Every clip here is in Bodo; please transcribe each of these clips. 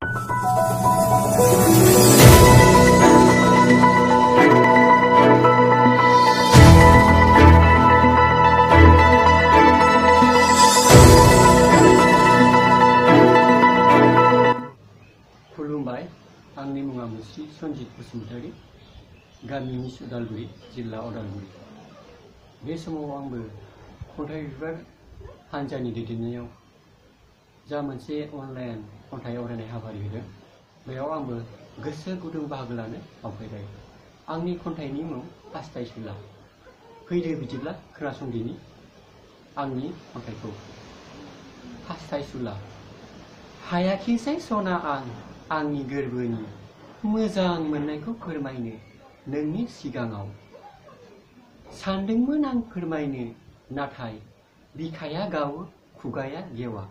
खुलुमबाय, आंनि मुङा मुस्रि सनजित बसुमतारी, गामि मिस उदालगुरि, जिल्ला उदालगुरि। बे समाव आंबो खन्थाइ बिबार हान्जानि दैदेननायाव जा मोनसे अनलाइन खन्थाइ आवरायनाय हाबाफारि होदों, बेयाव आंबो गोसो गुदुं बाहागो लानो आवगायबाय। आंनि खन्थाइनि मुं हास्थायसुला। फैदो बिदिब्ला खोनासंदिनि आंनि खन्थाइखौ। हास्थायसुला। हायाखिसै सना आंनि गोरबोनि मोजां मोननायखौ फोरमायनो नोंनि सिगाङाव। सानदोंमोन आं फोरमायनो, नाथाय बिखाया गावो खुगाया गेवा।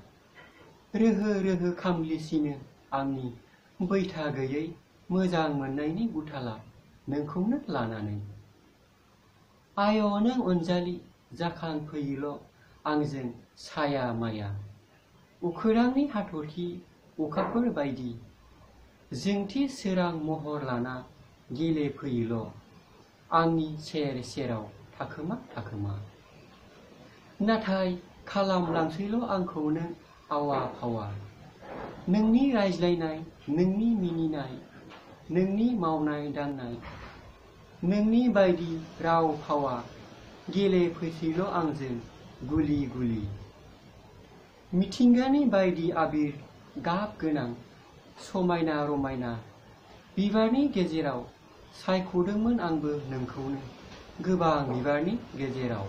रोहो रोहो खामग्लिसिनो आंनि बैथा गैयै मोजां मोननायनि गुथाला नोंखौनो लानानै। आय' नों अनजालि जाखांफैयोल' आंजों साया माया। उखोरांनि हाथरखि अखाफोर बायदि जोंथि सोरां महर लाना गेलेफैयोल' आंनि सेर सेराव थाखोमा थाखोमा। नाथाय खालामलांसैल' आंखौ नों आवा फावा। नोंनि रायज्लायनाय, नोंनि मिनिनाय, नोंनि मावनाय दांनाय, नोंनि बायदि राव फावा गेलेफैसैल' आंजों गुलि गुलि। मिथिंगानि बायदि आबिर गाब गोनां समायना रमायना बिबारनि गेजेराव सायख'दोंमोन आंबो नोंखौनो गोबां बिबारनि गेजेराव।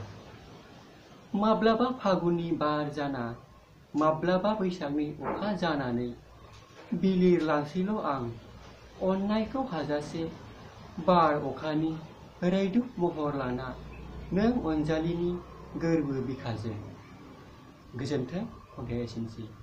माब्लाबा फागुननि बार जाना, माब्लाबा बैसागनि अखा जानानै बिलिरलांसैल' आं अननायखौ हाजासे बार अखानि रैदुब महर लाना नों अनजालिनि गोरबो बिखाजों। गोजोन्थों। खन्थाइया एसेनोसै।